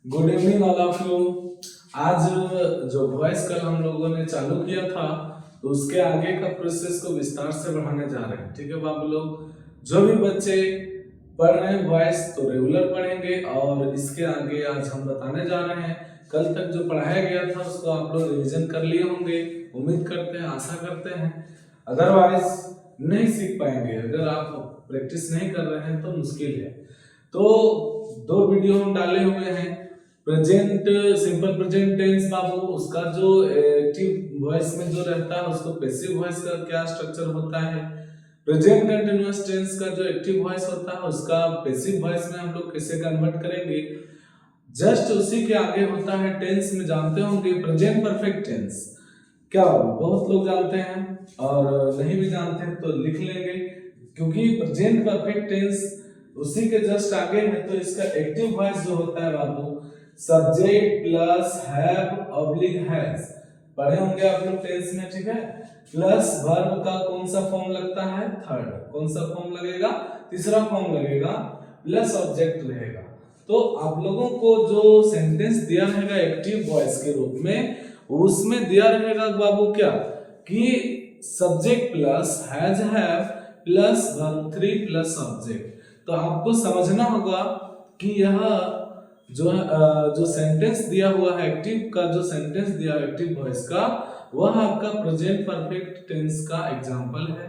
Good evening all of you. आज जो voice कल हम लोगों ने चालू किया था तो उसके आगे का प्रोसेस को विस्तार से बढ़ाने जा रहे हैं। ठीक है बाबू लोग, जो भी बच्चे पढ़ रहे हैं वॉइस तो रेगुलर पढ़ेंगे और इसके आगे आज हम बताने जा रहे हैं। कल तक जो पढ़ाया गया था उसको आप लोग रिवीजन कर लिए होंगे, उम्मीद करते हैं, आशा करते हैं। अदरवाइज नहीं सीख पाएंगे, अगर आप प्रैक्टिस नहीं कर रहे हैं तो मुश्किल है। तो दो वीडियो हम डाले हुए हैं। प्रेजेंट सिंपल प्रेजेंट टेंस बाबू, उसका जो एक्टिव वॉइस में जो रहता है उसको पैसिव वॉइस का क्या स्ट्रक्चर होता है। प्रेजेंट कंटीन्यूअस टेंस का जो एक्टिव वॉइस होता है उसका पैसिव वॉइस में हम लोग कैसे कन्वर्ट करेंगे। जस्ट उसी के आगे होता है टेंस में जानते होंगे प्रेजेंट परफेक्ट टेंस। क्या बहुत लोग जानते हैं और नहीं भी जानते हैं तो लिख लेंगे, क्योंकि प्रेजेंट परफेक्ट टेंस उसी के जस्ट आगे है। तो इसका एक्टिव वॉइस जो होता है बाबू, subject plus have oblique has, पढ़े होंगे आप लोग टेंस में, ठीक है। प्लस वर्ब का कौन सा फॉर्म लगता है, थर्ड। कौन सा फॉर्म लगेगा, तीसरा फॉर्म लगेगा, प्लस ऑब्जेक्ट रहेगा। तो आप लोगों को जो सेंटेंस दिया रहेगा एक्टिव वॉइस के रूप में, उसमें दिया रहेगा बाबू क्या कि subject plus has have plus verb 3 plus object. तो आपको समझना होगा कि यह जो सेंटेंस दिया हुआ है एक्टिव का, जो सेंटेंस दिया है एक्टिव वॉइस का, वह आपका प्रेजेंट परफेक्ट टेंस का एग्जांपल है।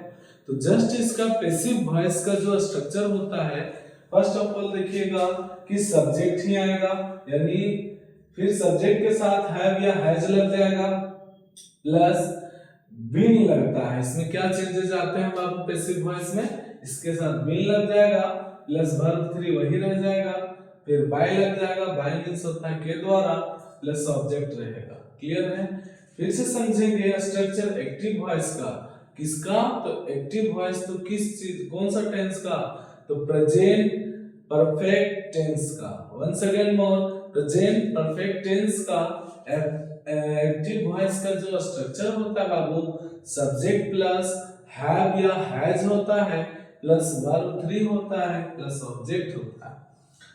तो जस्ट इसका पैसिव वॉइस का जो स्ट्रक्चर होता है, फर्स्ट ऑफ ऑल देखिएगा कि सब्जेक्ट ही आएगा, यानी फिर सब्जेक्ट के साथ हैव या हैज लग जाएगा, प्लस बीन लगता है। इसमें क्या चेंजेस आते हैं बाबू पैसिव वॉइस में, इसके साथ बीन लग जाएगा, प्लस वर्ब 3 वही रह जाएगा, फिर बाय लग जाएगा, बाय मींस होता है के द्वारा, प्लस ऑब्जेक्ट रहेगा। क्लियर है। फिर से समझेंगे स्ट्रक्चर एक्टिव वॉइस का। किसका, तो एक्टिव वॉइस तो किस चीज, कौन सा टेंस का, तो प्रेजेंट परफेक्ट टेंस का। Once again more, present perfect tense का एक्टिव वॉइस का जो स्ट्रक्चर होता है बाबू, सब्जेक्ट प्लस हैव या हैज होता है, प्लस वर्ब 3 होता है, प्लस ऑब्जेक्ट होता है।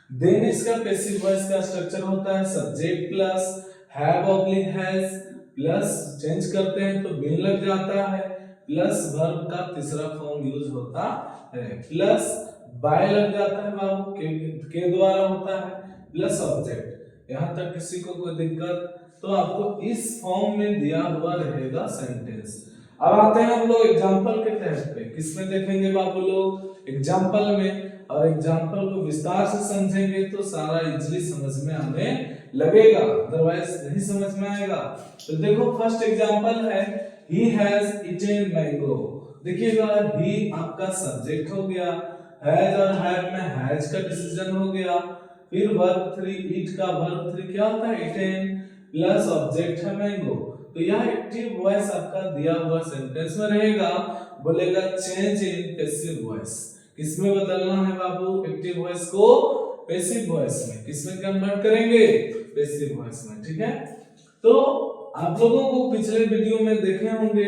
देन इसका पैसिव वॉइस का स्ट्रक्चर होता है subject plus have oblique has, plus change करते हैं तो बीन लग जाता है, प्लस वर्ब का तीसरा फॉर्म यूज होता है, प्लस बाय लग जाता है बाबू, के द्वारा होता है, प्लस ऑब्जेक्ट। यहां तक किसी को कोई दिक्कत, तो आपको इस फॉर्म में दिया हुआ रहेगा सेंटेंस। अब आते हैं हम लोग एग्जांपल के तहत पे। किसमें देखेंगे बाबू लोग, एग्जांपल में। और एग्जांपल को विस्तार से समझेंगे तो सारा इजीली समझ में आने लगेगा, अदरवाइज नहीं समझ में आएगा। तो देखो फर्स्ट एग्जांपल है, ही हैज ईटेन मैंगो। देखिएगा ही आपका सब्जेक्ट हो गया, हैज और हैव में हैज का डिसीजन हो गया, फिर वर्ब 3 ईट का वर्ब 3 क्या होता है, ईटेन, प्लस ऑब्जेक्ट है मैंगो। तो यह एक्टिव वॉइस आपका दिया हुआ सेंटेंस में रहेगा। बोलेगा चेंज इन पैसिव वॉइस। किसमें बदलना है बाबू एक्टिव वॉइस को, पैसिव वॉइस में। किसमें कन्वर्ट करेंगे, पैसिव वॉइस में, ठीक है। तो आप लोगों को पिछले वीडियो में देखे होंगे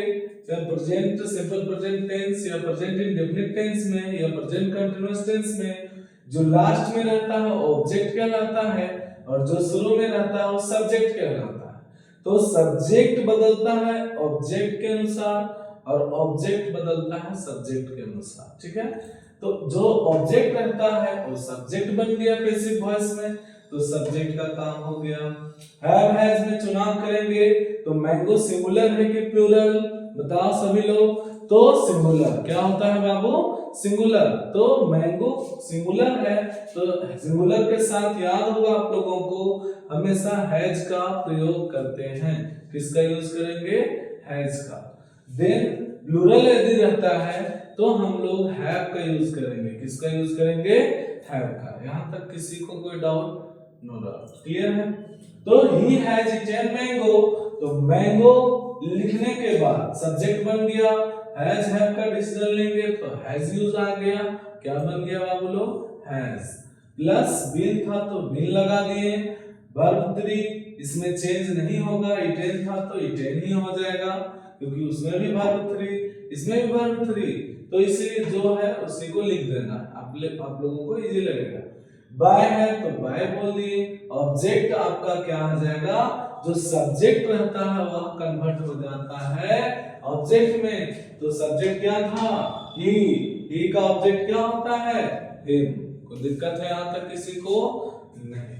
प्रेजेंट सिंपल प्रेजेंट टेंस या प्रेजेंट इंडेफिनिट टेंस में या प्रेजेंट कंटीन्यूअस टेंस में जो लास्ट में रहता है ऑब्जेक्ट कहलाता है और जो शुरू में रहता है वो सब्जेक्ट कहलाता है। तो सब्जेक्ट बदलता है ऑब्जेक्ट के अनुसार और ऑब्जेक्ट बदलता है सब्जेक्ट के अनुसार, ठीक है। तो जो ऑब्जेक्ट रहता है वो सब्जेक्ट बन गया पैसिव वॉइस में, तो सब्जेक्ट का काम हो गया। हैव हैज में चुनाव करेंगे तो मैंगो सिंगुलर है कि प्लूरल, बताओ सभी लोग। तो सिंगुलर क्या होता है बाबू, सिंगुलर। तो मैंगो सिंगुलर है, तो सिंगुलर के साथ याद होगा आप लोगों को हमेशा हैज का प्रयोग करते हैं। किसका यूज करेंगे, हैज का। देन प्लूरल यदि रहता है तो हम लोग हैव का यूज करेंगे। किसका यूज करेंगे, हैव का। यहां तक किसी को कोई डाउट, नो डाउट, क्लियर है। तो ही हैज ईटेन मैंगो, तो मैंगो लिखने के बाद सब्जेक्ट बन गया, हैज हैव का डिसीजन लेंगे तो हैज यूज आ गया, क्या बन गया बाबू लोग, हैज। प्लस बीन था तो बीन लगा दिए, वर्ब 3 इसमें चेंज नहीं होगा, ईटेन था तो ईटेन ही हो जाएगा क्योंकि उसमें भी वर्ब 3 इसमें भी वर्ब 3, तो इसीलिए जो है उसी को लिख देना, आप लोगों को इजी लगेगा। बाय है तो बाय बोल दिए। ऑब्जेक्ट आपका क्या आ जाएगा, जो सब्जेक्ट रहता है वह कन्वर्ट हो जाता है ऑब्जेक्ट में। तो सब्जेक्ट क्या था, ही का ऑब्जेक्ट क्या होता है, हिम। कोई दिक्कत है यहां तक किसी को, नहीं।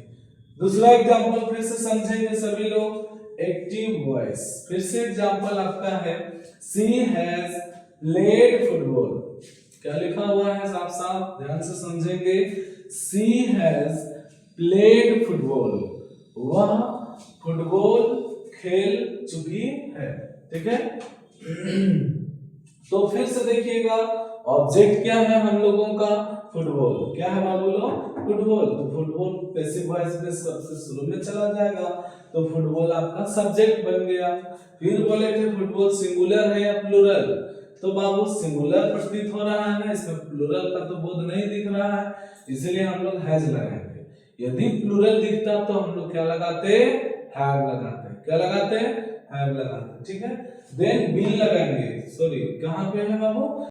दूसरा एग्जांपल फिर से समझेंगे सभी लोग, एक्टिव वॉइस। फिर से एग्जांपल आपका है, सी हैज प्लेड फुटबॉल। क्या लिखा हुआ है, साफ साफ ध्यान से समझेंगे। सी हैज प्लेड फुटबॉल, वह फुटबॉल खेल चुकी है, ठीक है। तो फिर से देखिएगा, ऑब्जेक्ट क्या है हम लोगों का, फुटबॉल। क्या है बाबू लोग, फुटबॉल। तो फुटबॉल पैसिव वॉइस में सबसे शुरू में चला जाएगा, तो फुटबॉल आपका सब्जेक्ट बन गया। फिर बोले थे फुटबॉल सिंगुलर है या प्लूरल, तो बाबू सिंगुलर प्रतीत हो रहा है ना, इसमें प्लूरल का तो बोध नहीं दिख रहा है, इसलिए हम लोग हैज लगाएंगे। यदि प्लूरल दिखता तो हम लोग क्या लगाते, हैव लगाते। क्या लगाते, हैव लगाते, ठीक है। देन विल लगाएंगे, सॉरी कहां पे है बाबू,